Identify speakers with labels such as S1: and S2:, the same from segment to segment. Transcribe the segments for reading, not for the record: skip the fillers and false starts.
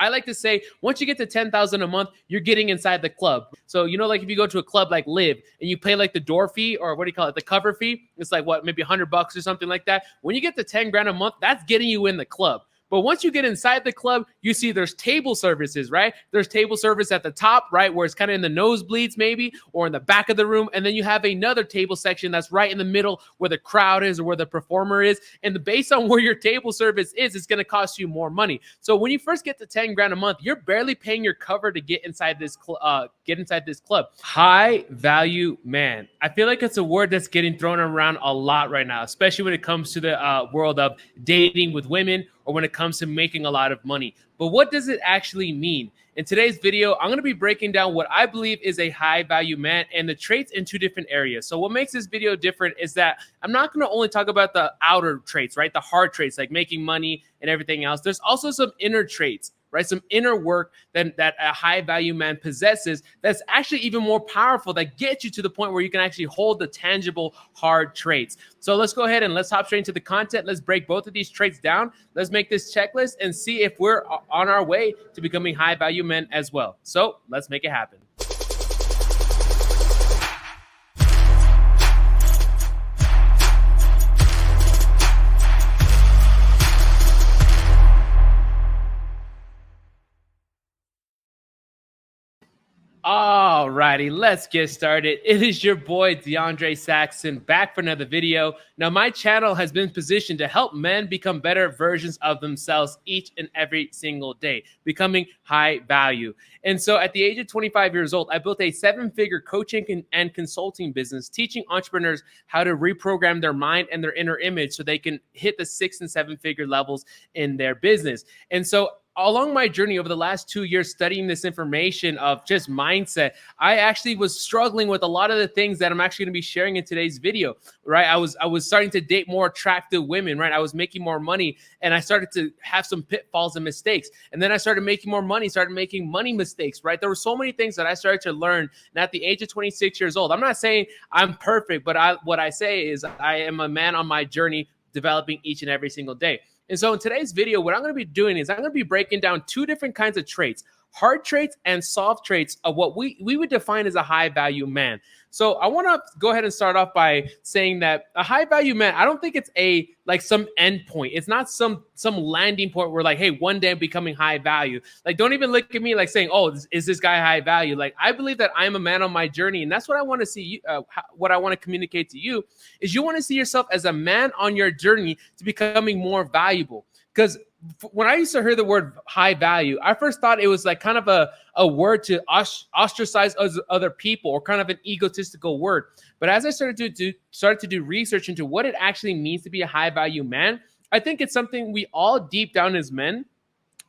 S1: I like to say once you get to 10,000 a month, you're getting inside the club. So, like if you go to a club like Live and you pay like the door fee, or what do you call it? The cover fee. It's like what, maybe $100 or something like that. When you get to 10 grand a month, that's getting you in the club. But once you get inside the club, you see there's table services, right? There's table service at the top, right, where it's kind of in the nosebleeds maybe, or in the back of the room. And then you have another table section that's right in the middle where the crowd is or where the performer is. And based on where your table service is, it's going to cost you more money. So when you first get to 10 grand a month, you're barely paying your cover to get inside this club. High value man. I feel like it's a word that's getting thrown around a lot right now, especially when it comes to the world of dating with women, or when it comes to making a lot of money. But what does it actually mean? In today's video, I'm going to be breaking down what I believe is a high value man and the traits in two different areas. So what makes this video different is that I'm not going to only talk about the outer traits, right? The hard traits like making money and everything else. There's also some inner traits, right? Some inner work that a high value man possesses that's actually even more powerful, that gets you to the point where you can actually hold the tangible hard traits. So let's go ahead and let's hop straight into the content. Let's break both of these traits down. Let's make this checklist and see if we're on our way to becoming high value men as well. So let's make it happen. Alrighty, let's get started. It is your boy DeAndre Saxon back for another video. Now, my channel has been positioned to help men become better versions of themselves each and every single day, becoming high value. And so at the age of 25 years old, I built a 7-figure coaching and consulting business, teaching entrepreneurs how to reprogram their mind and their inner image so they can hit the 6- and 7-figure levels in their business. And so along my journey over the last 2 years studying this information of just mindset, I actually was struggling with a lot of the things that I'm actually going to be sharing in today's video, right? I was starting to date more attractive women, right? I was making more money, and I started to have some pitfalls and mistakes. And then I started making more money, started making money mistakes, right? There were so many things that I started to learn. And at the age of 26 years old, I'm not saying I'm perfect, but what I say is I am a man on my journey, developing each and every single day. And so in today's video, what I'm going to be doing is I'm going to be breaking down two different kinds of traits, hard traits and soft traits of what we would define as a high value man. So I want to go ahead and start off by saying that a high value man, I don't think it's some end point. It's not some landing point where like, hey, one day I'm becoming high value. Like, don't even look at me like saying, oh, is this guy high value? Like, I believe that I'm a man on my journey. And that's what I want to see. What I want to communicate to you is you want to see yourself as a man on your journey to becoming more valuable. Because when I used to hear the word high value, I first thought it was like kind of a word to ostracize other people, or kind of an egotistical word. But as I started to do research into what it actually means to be a high value man, I think it's something we all deep down as men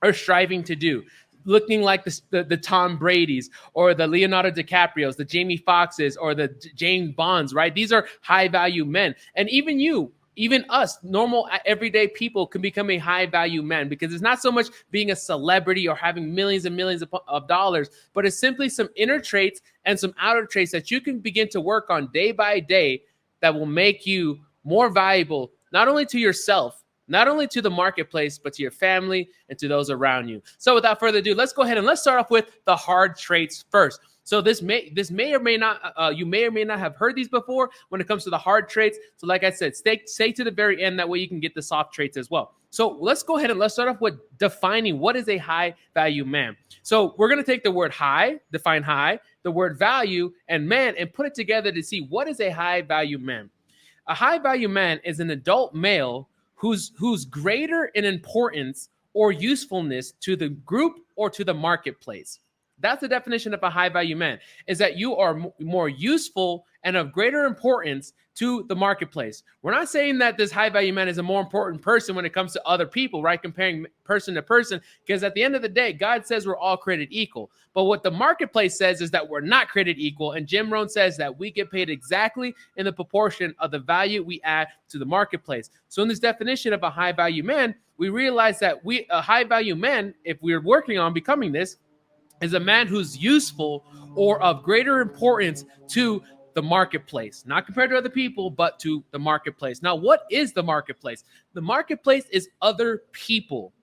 S1: are striving to do. Looking like the Tom Brady's, or the Leonardo DiCaprio's, the Jamie Foxx's, or the James Bonds, right? These are high value men. And even us, normal, everyday people, can become a high-value man, because it's not so much being a celebrity or having millions and millions of dollars, but it's simply some inner traits and some outer traits that you can begin to work on day by day that will make you more valuable, not only to yourself, not only to the marketplace, but to your family and to those around you. So without further ado, let's go ahead and let's start off with the hard traits first. So this may or may not, you may or may not have heard these before when it comes to the hard traits. So like I said, stay to the very end. That way you can get the soft traits as well. So let's go ahead and let's start off with defining what is a high value man. So we're going to take the word high, define high, the word value, and man, and put it together to see what is a high value man. A high value man is an adult male who's greater in importance or usefulness to the group or to the marketplace. That's the definition of a high value man, is that you are more useful and of greater importance to the marketplace. We're not saying that this high value man is a more important person when it comes to other people, right? Comparing person to person, because at the end of the day, God says we're all created equal. But what the marketplace says is that we're not created equal. And Jim Rohn says that we get paid exactly in the proportion of the value we add to the marketplace. So in this definition of a high value man, we realize that a high value man, if we're working on becoming this, is a man who's useful or of greater importance to the marketplace, not compared to other people, but to the marketplace. Now, what is the marketplace? The marketplace is other people.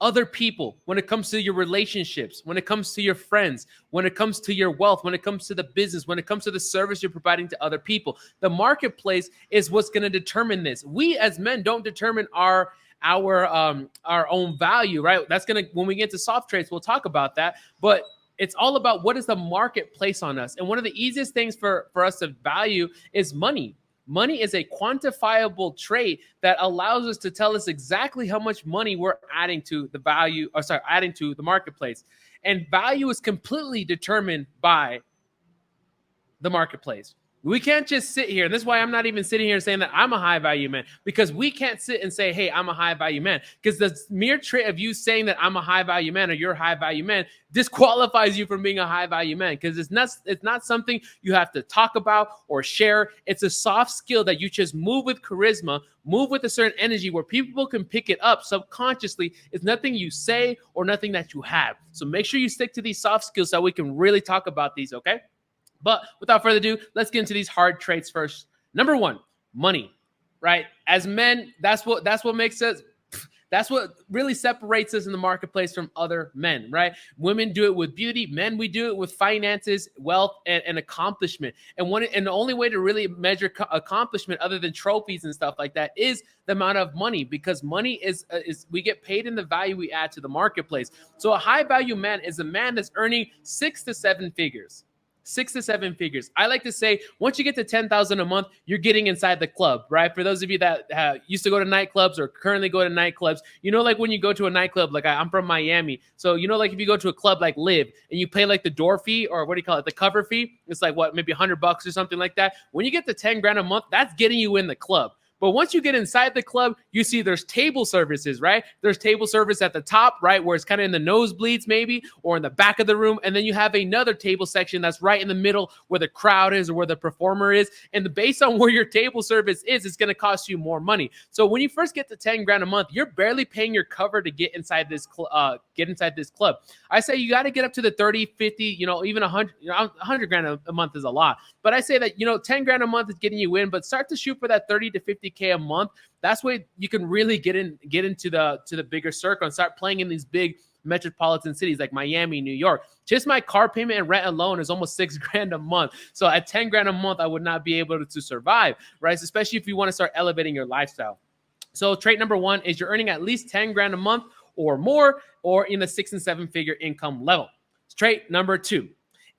S1: other people, when it comes to your relationships, when it comes to your friends, when it comes to your wealth, when it comes to the business, when it comes to the service you're providing to other people. The marketplace is what's going to determine this. We as men don't determine our own value, right? That's going to, when we get to soft traits, we'll talk about that. But it's all about what is the marketplace on us. And one of the easiest things for us to value is money. Money is a quantifiable trait that allows us to tell us exactly how much money we're adding to the value, adding to the marketplace. And value is completely determined by the marketplace. We can't just sit here. And this is why I'm not even sitting here saying that I'm a high value man, because we can't sit and say, hey, I'm a high value man, because the mere trait of you saying that I'm a high value man or you're a high value man disqualifies you from being a high value man, because it's not something you have to talk about or share. It's a soft skill that you just move with charisma, move with a certain energy where people can pick it up subconsciously. It's nothing you say or nothing that you have. So make sure you stick to these soft skills so we can really talk about these, okay? But without further ado, let's get into these hard traits first. Number one, money, right? As men, that's what makes us, that's what really separates us in the marketplace from other men, right? Women do it with beauty. Men, we do it with finances, wealth, and accomplishment. And the only way to really measure accomplishment other than trophies and stuff like that is the amount of money, because money is we get paid in the value we add to the marketplace. So a high value man is a man that's earning 6 to 7 figures. 6 to 7 figures. I like to say once you get to 10,000 a month, you're getting inside the club, right? For those of you that used to go to nightclubs or currently go to nightclubs, like when you go to a nightclub, like I'm from Miami. So, like if you go to a club like Live and you pay like the door fee, or what do you call it? The cover fee. It's like maybe $100 or something like that. When you get to 10 grand a month, that's getting you in the club. But once you get inside the club, you see there's table services, right? There's table service at the top, right, where it's kind of in the nosebleeds maybe, or in the back of the room. And then you have another table section that's right in the middle where the crowd is or where the performer is. And based on where your table service is, it's going to cost you more money. So when you first get to 10 grand a month, you're barely paying your cover to get inside this club. I say you got to get up to the 30, 50, even 100, 100 grand a month is a lot. But I say that, 10 grand a month is getting you in, but start to shoot for that 30 to 50K a month. That's where you can really get into the bigger circle and start playing in these big metropolitan cities like Miami, New York. Just my car payment and rent alone is almost 6 grand a month. So at 10 grand a month, I would not be able to survive, right? Especially if you want to start elevating your lifestyle. So trait number one is you're earning at least 10 grand a month or more, or in the 6 and 7 figure income level. Trait number two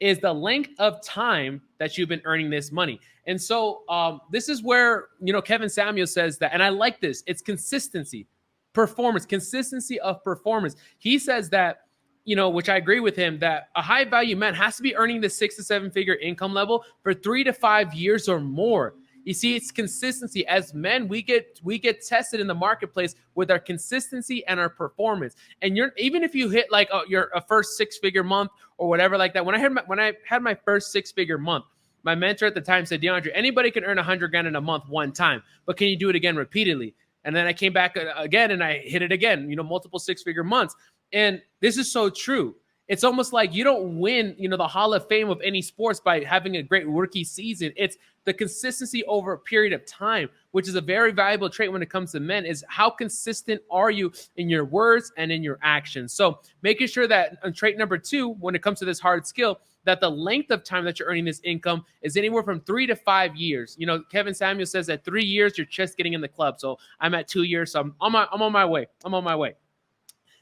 S1: is the length of time that you've been earning this money. And so this is where, Kevin Samuel says that, and I like this, it's consistency, consistency of performance. He says that, which I agree with him, that a high value man has to be earning the 6 to 7 figure income level for 3 to 5 years or more. You see, it's consistency. As men, we get tested in the marketplace with our consistency and our performance. And even if you hit like your first 6-figure month or whatever like that. When I had my first 6-figure month, my mentor at the time said, DeAndre, anybody can earn 100 grand in a month one time, but can you do it again repeatedly? And then I came back again and I hit it again, multiple 6-figure months. And this is so true. It's almost like you don't win, the Hall of Fame of any sports by having a great rookie season. It's the consistency over a period of time, which is a very valuable trait when it comes to men, is how consistent are you in your words and in your actions. So making sure that on trait number two, when it comes to this hard skill, that the length of time that you're earning this income is anywhere from 3 to 5 years. Kevin Samuel says that 3 years, you're just getting in the club. So I'm at 2 years. So I'm on my way.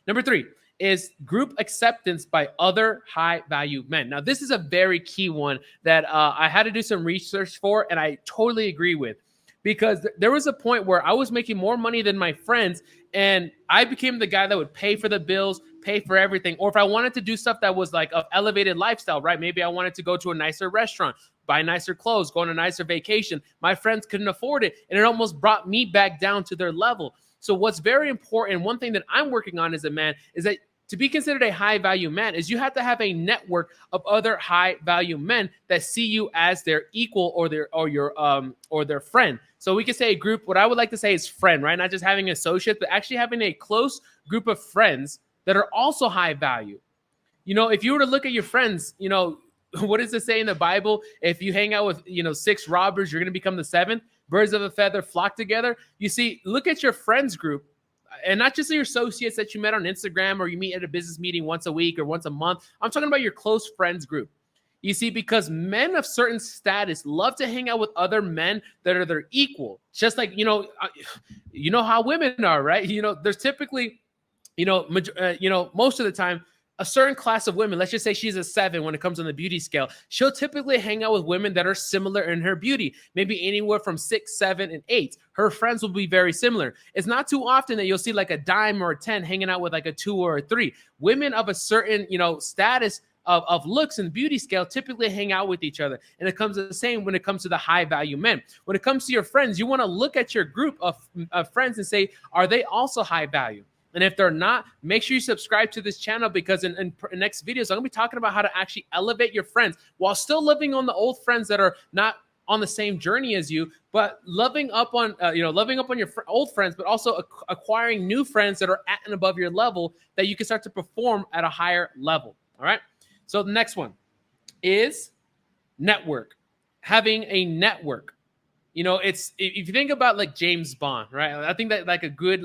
S1: Number three is group acceptance by other high value men. Now, this is a very key one that I had to do some research for, and I totally agree with, because there was a point where I was making more money than my friends, and I became the guy that would pay for the bills, pay for everything. Or if I wanted to do stuff that was like of elevated lifestyle, right? Maybe I wanted to go to a nicer restaurant, buy nicer clothes, go on a nicer vacation. My friends couldn't afford it, and it almost brought me back down to their level. So what's very important, one thing that I'm working on as a man, is that to be considered a high value man is you have to have a network of other high value men that see you as their equal or their friend. So we can say a group, what I would like to say is friend, right? Not just having associates, but actually having a close group of friends that are also high value. If you were to look at your friends, what does it say in the Bible? If you hang out with, 6 robbers, you're going to become the 7th. Birds of a feather flock together. You see, look at your friends group. and not just your associates that you met on Instagram or you meet at a business meeting once a week or once a month. I'm talking about your close friends group. You see, because men of certain status love to hang out with other men that are their equal. Just like, you know how women are, right? There's typically, most of the time, a certain class of women, let's just say she's a 7 when it comes on the beauty scale, she'll typically hang out with women that are similar in her beauty, maybe anywhere from 6, 7, and 8. Her friends will be very similar. It's not too often that you'll see like a dime or a 10 hanging out with like a 2 or a 3. Women of a certain, status of looks and beauty scale typically hang out with each other. And it comes the same when it comes to the high value men. When it comes to your friends, you want to look at your group of friends and say, are they also high value? And if they're not, make sure you subscribe to this channel, because in next videos, I'm going to be talking about how to actually elevate your friends while still living on the old friends that are not on the same journey as you, but loving up on your old friends, but also acquiring new friends that are at and above your level that you can start to perform at a higher level. All right. So the next one is network. Having a network. It's, if you think about like James Bond, right? I think that like a good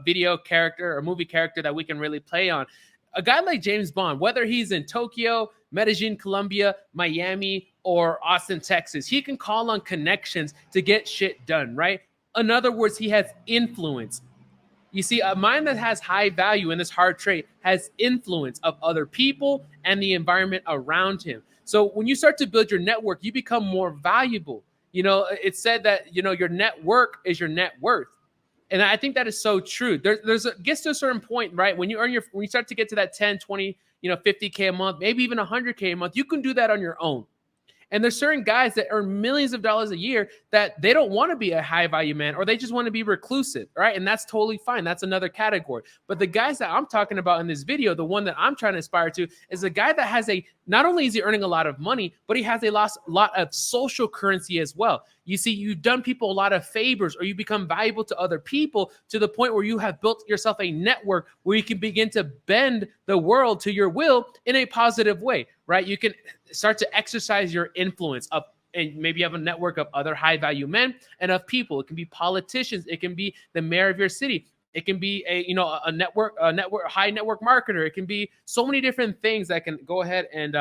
S1: video character or movie character that we can really play on. A guy like James Bond, whether he's in Tokyo, Medellin, Colombia, Miami, or Austin, Texas, he can call on connections to get shit done, right? In other words, he has influence. You see, a mind that has high value in this hard trait has influence of other people and the environment around him. So when you start to build your network, you become more valuable. It's said that, your network is your net worth. And I think that is so true. Gets to a certain point, right? When you start to get to that 10, 20, 50K a month, maybe even 100K a month, you can do that on your own. And there's certain guys that earn millions of dollars a year that they don't want to be a high value man, or they just want to be reclusive, right? And that's totally fine. That's another category. But the guys that I'm talking about in this video, the one that I'm trying to aspire to, is a guy that has not only is he earning a lot of money, but he has a lot of social currency as well. You see, you've done people a lot of favors, or you become valuable to other people to the point where you have built yourself a network where you can begin to bend the world to your will in a positive way, right? You can start to exercise your influence up, and maybe you have a network of other high value men and of people. It can be politicians. It can be the mayor of your city. It can be a high network marketer. It can be so many different things that can go ahead and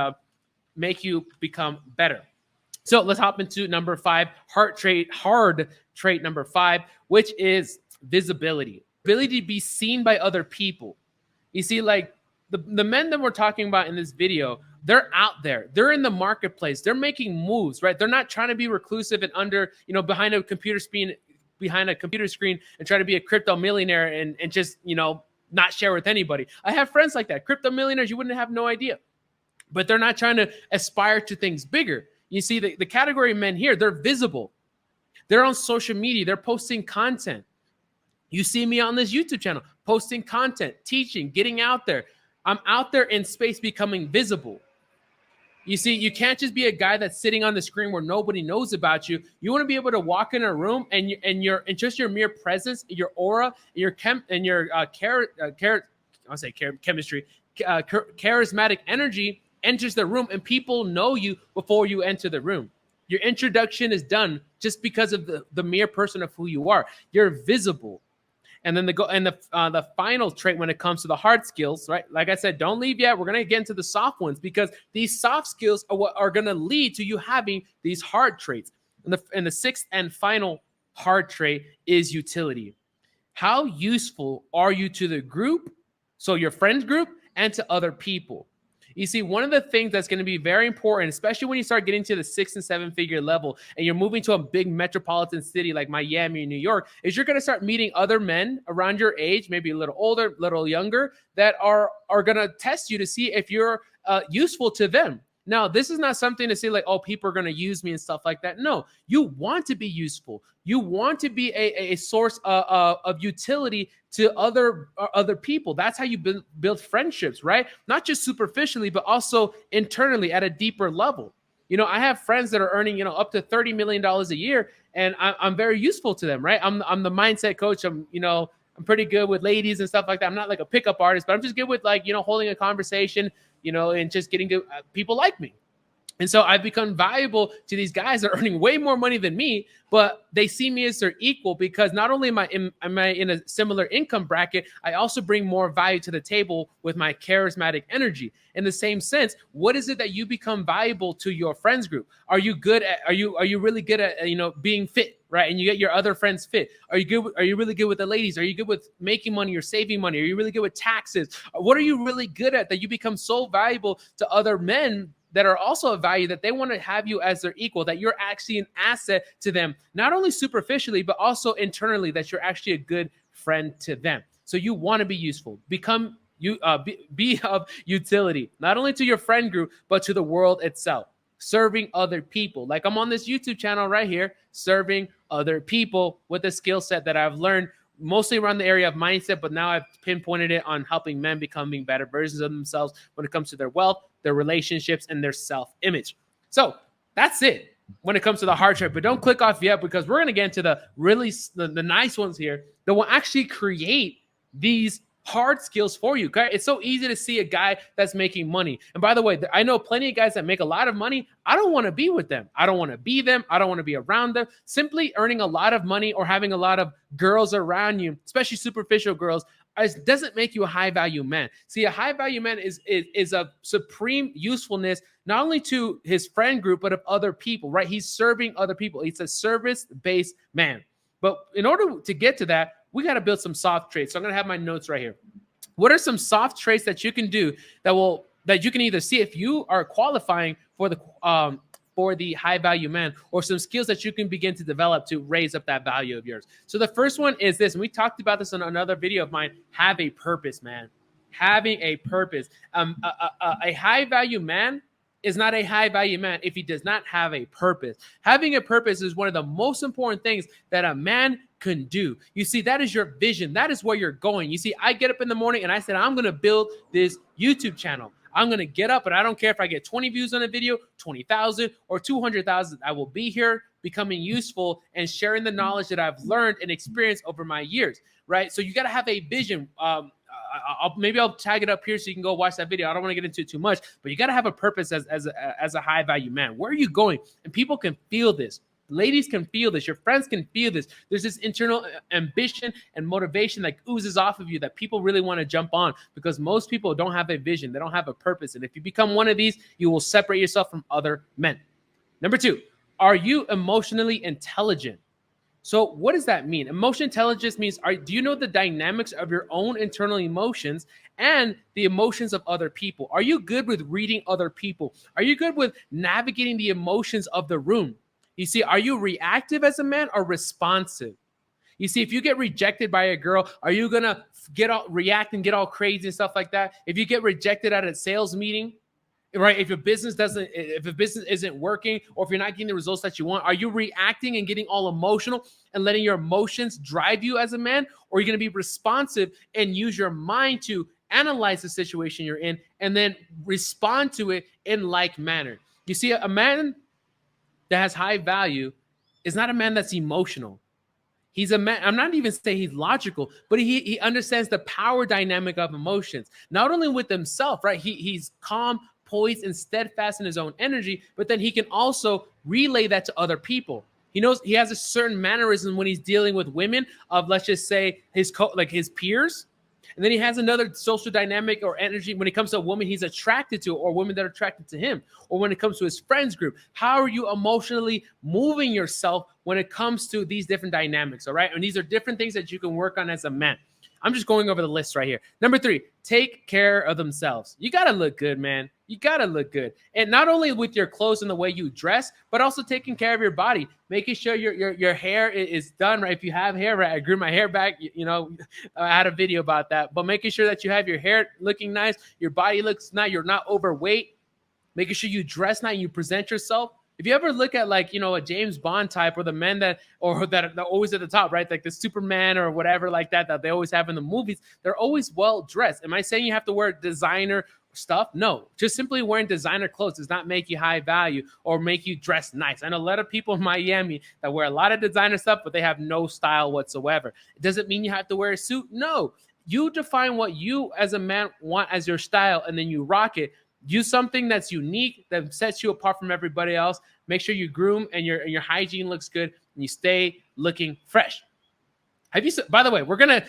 S1: make you become better. So let's hop into number 5, hard trait number 5, which is visibility. Ability to be seen by other people. You see, like the men that we're talking about in this video, they're out there. They're in the marketplace. They're making moves, right? They're not trying to be reclusive and behind a computer screen and try to be a crypto millionaire and just, not share with anybody. I have friends like that. Crypto millionaires, you wouldn't have no idea. But they're not trying to aspire to things bigger. You see, the category of men here, they're visible. They're on social media. They're posting content. You see me on this YouTube channel, posting content, teaching, getting out there. I'm out there in space becoming visible. You see, you can't just be a guy that's sitting on the screen where nobody knows about you. You want to be able to walk in a room and just your mere presence, your aura, charismatic energy enters the room, and people know you before you enter the room. Your introduction is done just because of the mere person of who you are. You're visible. And then the final trait when it comes to the hard skills, right? Like I said, don't leave yet. We're going to get into the soft ones, because these soft skills are what are going to lead to you having these hard traits. And the sixth and final hard trait is utility. How useful are you to the group, so your friend group, and to other people? You see, one of the things that's going to be very important, especially when you start getting to the 6 and 7 figure level and you're moving to a big metropolitan city like Miami or New York, is you're going to start meeting other men around your age, maybe a little older, a little younger, that are going to test you to see if you're useful to them. Now, this is not something to say like, oh, people are going to use me and stuff like that. No, you want to be useful. You want to be a source of utility to other people. That's how you build friendships, right? Not just superficially, but also internally at a deeper level. I have friends that are earning, up to $30 million a year, and I'm very useful to them, right? I'm the mindset coach. I'm pretty good with ladies and stuff like that. I'm not like a pickup artist, but I'm just good with holding a conversation, and just getting to people like me. And so I've become valuable to these guys that are earning way more money than me, but they see me as their equal because not only am I in a similar income bracket, I also bring more value to the table with my charismatic energy. In the same sense, what is it that you become valuable to your friends group? Are you good at, are you really good at, being fit, right? And you get your other friends fit. Are you good? Are you really good with the ladies? Are you good with making money or saving money? Are you really good with taxes? What are you really good at that you become so valuable to other men that are also of value, that they want to have you as their equal, that you're actually an asset to them, not only superficially, but also internally, that you're actually a good friend to them. So you want to be useful, become be of utility, not only to your friend group, but to the world itself, serving other people. Like I'm on this YouTube channel right here, serving other people with a skill set that I've learned mostly around the area of mindset, but now I've pinpointed it on helping men becoming better versions of themselves when it comes to their wealth, their relationships, and their self-image. So that's it when it comes to the hard trick. But don't click off yet, because we're going to get into the nice ones here that will actually create these hard skills for you. Okay? It's so easy to see a guy that's making money. And by the way, I know plenty of guys that make a lot of money. I don't want to be with them. I don't want to be them. I don't want to be around them. Simply earning a lot of money or having a lot of girls around you, especially superficial girls, doesn't make you a high value man. See, a high value man is of supreme usefulness, not only to his friend group, but of other people, right? He's serving other people. He's a service-based man. But in order to get to that, we got to build some soft traits. So I'm going to have my notes right here. What are some soft traits that you can do that you can either see if you are qualifying for the high value man, or some skills that you can begin to develop to raise up that value of yours? So the first one is this, and we talked about this in another video of mine: have a purpose, man. Having a purpose. A high value man is not a high value man if he does not have a purpose. Having a purpose is one of the most important things that a man can do. You see, that is your vision. That is where you're going. You see, I get up in the morning and I said, I'm going to build this YouTube channel. I'm going to get up, and I don't care if I get 20 views on a video, 20,000 or 200,000. I will be here becoming useful and sharing the knowledge that I've learned and experienced over my years, right? So you got to have a vision. Maybe I'll tag it up here so you can go watch that video. I don't want to get into it too much, but you got to have a purpose as a high value man. Where are you going? And people can feel this. Ladies can feel this. Your friends can feel this. There's this internal ambition and motivation that oozes off of you that people really want to jump on, because most people don't have a vision. They don't have a purpose. And if you become one of these, you will separate yourself from other men. Number 2, are you emotionally intelligent? So what does that mean? Emotional intelligence means, do you know the dynamics of your own internal emotions and the emotions of other people? Are you good with reading other people? Are you good with navigating the emotions of the room? You see, are you reactive as a man or responsive? You see, if you get rejected by a girl, are you going to react and get all crazy and stuff like that? If you get rejected at a sales meeting, right? If a business isn't working, or if you're not getting the results that you want, are you reacting and getting all emotional and letting your emotions drive you as a man? Or are you going to be responsive and use your mind to analyze the situation you're in and then respond to it in like manner? You see, a man that has high value is not a man that's emotional. He's a man. I'm not even saying he's logical, but he understands the power dynamic of emotions, not only with himself, right? He's calm, poised, and steadfast in his own energy, but then he can also relay that to other people. He knows he has a certain mannerism when he's dealing with women of, let's just say, his peers. And then he has another social dynamic or energy when it comes to a woman he's attracted to, or women that are attracted to him, or when it comes to his friends group. How are you emotionally moving yourself when it comes to these different dynamics? All right. And these are different things that you can work on as a man. I'm just going over the list right here. Number 3, take care of themselves. You got to look good, man. You got to look good. And not only with your clothes and the way you dress, but also taking care of your body, making sure your hair is done right. If you have hair, right, I grew my hair back, I had a video about that, but making sure that you have your hair looking nice, your body looks nice, you're not overweight, making sure you dress nice and you present yourself. If you ever look at a James Bond type, or the men that are always at the top, right? Like the Superman or whatever like that they always have in the movies, they're always well dressed. Am I saying you have to wear designer stuff? No, just simply wearing designer clothes does not make you high value or make you dress nice. I know a lot of people in Miami that wear a lot of designer stuff, but they have no style whatsoever. It doesn't mean you have to wear a suit. No, you define what you as a man want as your style, and then you rock it. use something that's unique, that sets you apart from everybody else. Make sure you groom and your hygiene looks good and you stay looking fresh. By the way,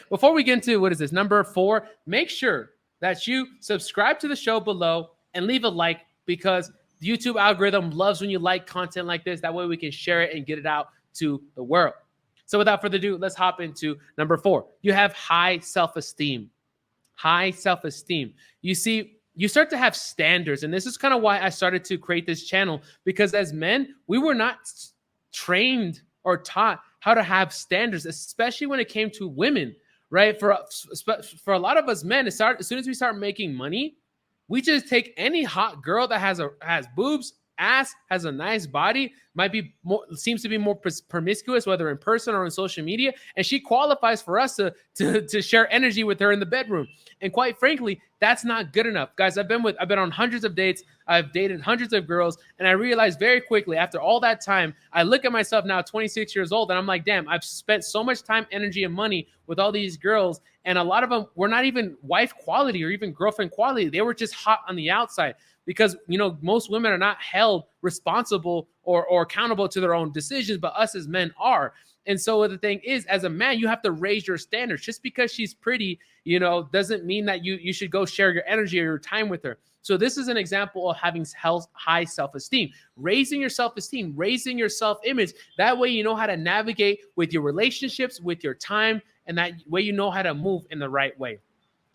S1: before we get into what is this, number 4, make sure that you subscribe to the show below and leave a like, because the YouTube algorithm loves when you like content like this. That way we can share it and get it out to the world. So without further ado, let's hop into number 4. You have high self-esteem. High self-esteem. You see, you start to have standards, and this is kind of why I started to create this channel, because as men, we were not trained or taught how to have standards, especially when it came to women, right? For a lot of us men, as soon as we start making money, we just take any hot girl that has boobs, ass, has a nice body, seems to be more promiscuous, whether in person or on social media, and she qualifies for us to share energy with her in the bedroom. And quite frankly, that's not good enough, guys. I've been on hundreds of dates. I've dated hundreds of girls, and I realized very quickly after all that time, I look at myself now, 26 years old, and I'm like, damn, I've spent so much time, energy, and money with all these girls, and a lot of them were not even wife quality or even girlfriend quality. They were just hot on the outside, because most women are not held responsible or accountable to their own decisions, but us as men are. And so the thing is, as a man, you have to raise your standards. Just because she's pretty, doesn't mean that you should go share your energy or your time with her. So this is an example of having high self-esteem, raising your self-esteem, raising your self-image. That way you know how to navigate with your relationships, with your time, and that way you know how to move in the right way.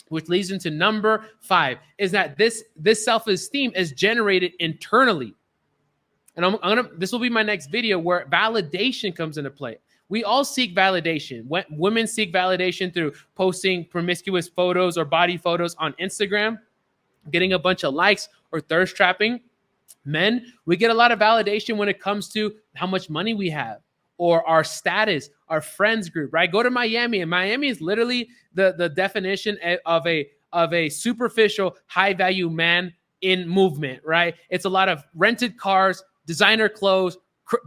S1: Which leads into number 5, is that this self-esteem is generated internally. And this will be my next video where validation comes into play. We all seek validation. Women seek validation through posting promiscuous photos or body photos on Instagram, getting a bunch of likes, or thirst trapping. Men, we get a lot of validation when it comes to how much money we have, or our status, our friends group, right? Go to Miami, and Miami is literally the definition of a superficial, high-value man in movement, right? It's a lot of rented cars, designer clothes,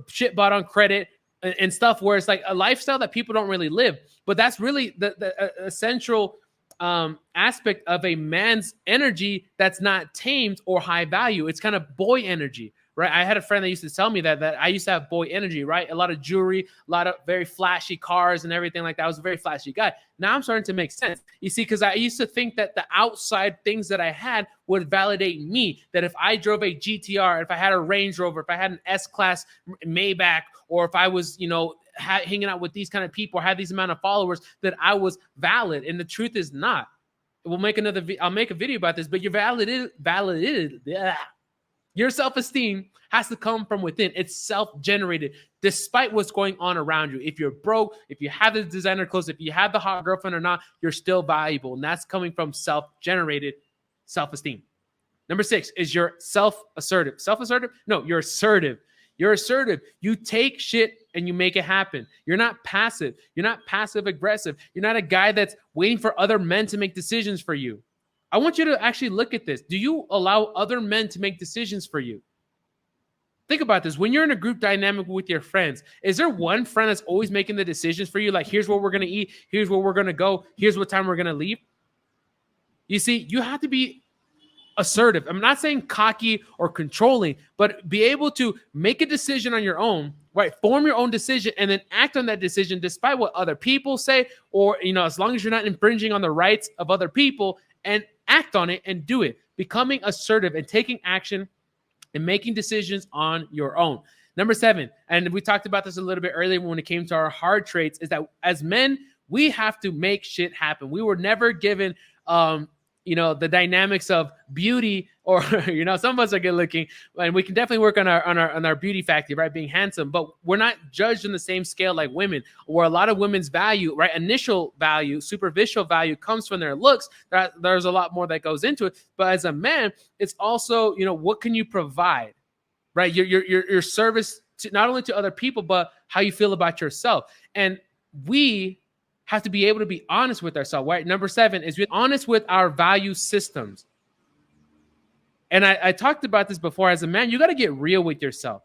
S1: shit bought on credit, and stuff where it's like a lifestyle that people don't really live. But that's really the essential aspect of a man's energy that's not tamed or high value. It's kind of boy energy, right? I had a friend that used to tell me that I used to have boy energy, right? A lot of jewelry, a lot of very flashy cars and everything like that. I was a very flashy guy. Now I'm starting to make sense. You see, because I used to think that the outside things that I had would validate me, that if I drove a GTR, if I had a Range Rover, if I had an S-Class Maybach, or if I was, hanging out with these kind of people, or had these amount of followers, that I was valid. And the truth is not. I'll make a video about this, but you're validated. Yeah. Your self-esteem has to come from within. It's self-generated, despite what's going on around you. If you're broke, if you have the designer clothes, if you have the hot girlfriend or not, you're still valuable. And that's coming from self-generated self-esteem. Number 6 is your self-assertive. Self-assertive? No, you're assertive. You're assertive. You take shit and you make it happen. You're not passive. You're not passive aggressive. You're not a guy that's waiting for other men to make decisions for you. I want you to actually look at this. Do you allow other men to make decisions for you? Think about this. When you're in a group dynamic with your friends, is there one friend that's always making the decisions for you? Like, here's what we're going to eat. Here's where we're going to go. Here's what time we're going to leave. You see, you have to be assertive. I'm not saying cocky or controlling, but be able to make a decision on your own, right? Form your own decision and then act on that decision despite what other people say, or, as long as you're not infringing on the rights of other people, and act on it and do it. Becoming assertive and taking action and making decisions on your own. Number 7, and we talked about this a little bit earlier when it came to our hard traits, is that as men, we have to make shit happen. We were never given the dynamics of beauty, or, some of us are good looking, and we can definitely work on our beauty factor, right? Being handsome, but we're not judged on the same scale like women, where a lot of women's value, right? Initial value, superficial value comes from their looks. There's a lot more that goes into it. But as a man, it's also, what can you provide, right? Your service to not only to other people, but how you feel about yourself. And we have to be able to be honest with ourselves, right? Number 7 is we're honest with our value systems. And I talked about this before. As a man, you got to get real with yourself.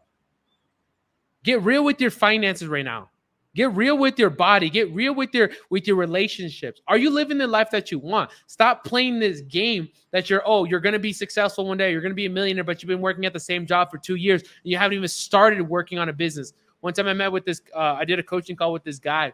S1: Get real with your finances right now. Get real with your body. Get real with your relationships. Are you living the life that you want? Stop playing this game that you're going to be successful one day. You're going to be a millionaire, but you've been working at the same job for 2 years and you haven't even started working on a business. One time I met with this, I did a coaching call with this guy. I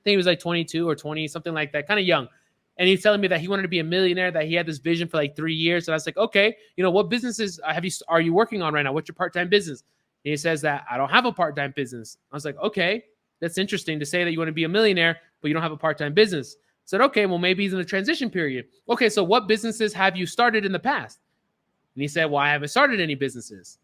S1: think he was like 22 or 20, something like that, kind of young. And he's telling me that he wanted to be a millionaire, that he had this vision for like 3 years. And I was like, okay, what businesses are you working on right now? What's your part-time business? And he says that I don't have a part-time business. I was like, okay. That's interesting to say that you want to be a millionaire, but you don't have a part-time business. I said, okay, well, maybe he's in a transition period. Okay, so what businesses have you started in the past? And he said, well, I haven't started any businesses.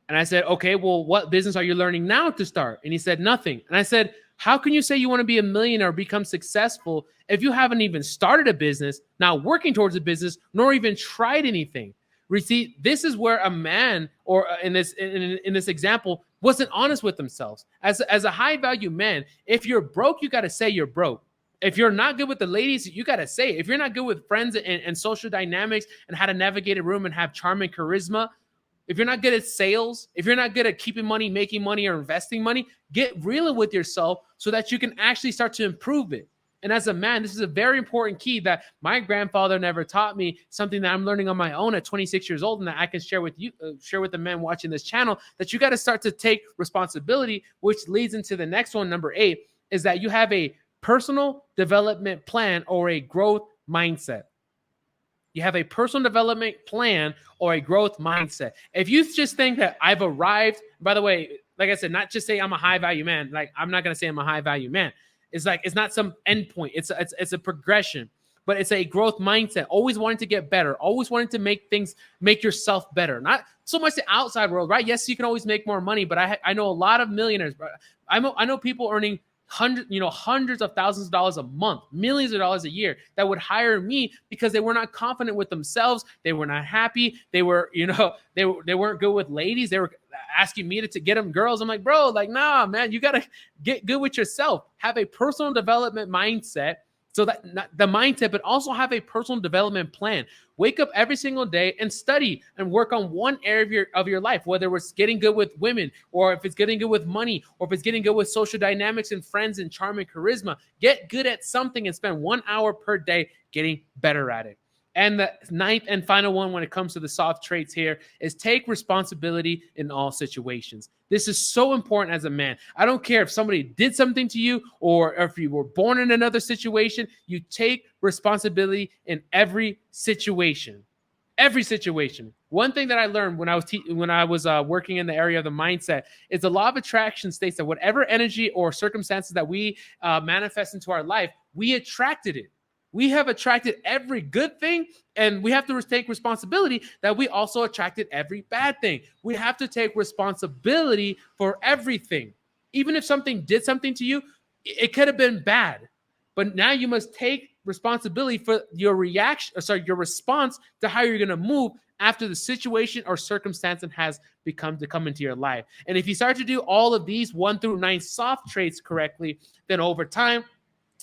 S1: And I said, okay, well, what business are you learning now to start? And he said, nothing. And I said, how can you say you want to be a millionaire or become successful if you haven't even started a business, not working towards a business, nor even tried anything? See, this is where a man, or in this example, wasn't honest with themselves. As a high value man, if you're broke, you got to say you're broke. If you're not good with the ladies, you got to say it. If you're not good with friends and social dynamics and how to navigate a room and have charm and charisma, if you're not good at sales, if you're not good at keeping money, making money, or investing money, get real with yourself so that you can actually start to improve it. And as a man, this is a very important key that my grandfather never taught me, something that I'm learning on my own at 26 years old and that I can share with you, share with the men watching this channel, that you got to start to take responsibility, which leads into the next one, number 8, is that you have a personal development plan or a growth mindset. You have a personal development plan or a growth mindset. If you just think that I've arrived, by the way, like I said, not just say I'm a high value man. Like, I'm not going to say I'm a high value man. It's like, it's not some endpoint. It's a progression, but it's a growth mindset. Always wanting to get better. Always wanting to make yourself better. Not so much the outside world, right? Yes, you can always make more money, but I know a lot of millionaires. I know people earning hundreds of thousands of dollars a month, millions of dollars a year, that would hire me because they were not confident with themselves. They were not happy. They were, they weren't good with ladies. They were asking me to get them girls. I'm like, bro, like, nah, man, you got to get good with yourself. Have a personal development mindset. So that not the mindset, but also have a personal development plan. Wake up every single day and study and work on one area of your life, whether it's getting good with women, or if it's getting good with money, or if it's getting good with social dynamics and friends and charm and charisma. Get good at something and spend 1 hour per day getting better at it. And the 9th and final one when it comes to the soft traits here is take responsibility in all situations. This is so important as a man. I don't care if somebody did something to you or if you were born in another situation, you take responsibility in every situation. Every situation. One thing that I learned when I was working in the area of the mindset is the law of attraction states that whatever energy or circumstances that we manifest into our life, we attracted it. We have attracted every good thing, and we have to take responsibility that we also attracted every bad thing. We have to take responsibility for everything. Even if something did something to you, it could have been bad, but now you must take responsibility for your your response to how you're going to move after the situation or circumstance has become to come into your life. And if you start to do all of these 1 through 9 soft traits correctly, then over time,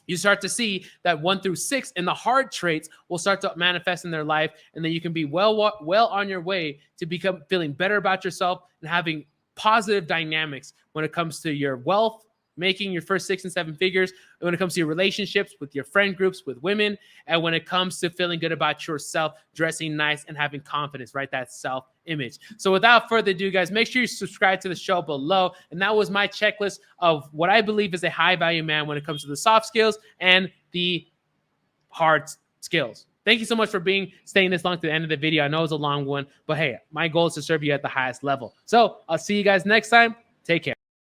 S1: you start to see that 1 through 6 and the hard traits will start to manifest in their life. And then you can be well on your way to become feeling better about yourself and having positive dynamics when it comes to your wealth, making your first 6 and 7 figures, and when it comes to your relationships with your friend groups, with women, and when it comes to feeling good about yourself, dressing nice and having confidence, right? That self-image. So without further ado, guys, make sure you subscribe to the show below. And that was my checklist of what I believe is a high value man when it comes to the soft skills and the hard skills. Thank you so much for staying this long to the end of the video. I know it's a long one, but hey, my goal is to serve you at the highest level. So I'll see you guys next time. Take care.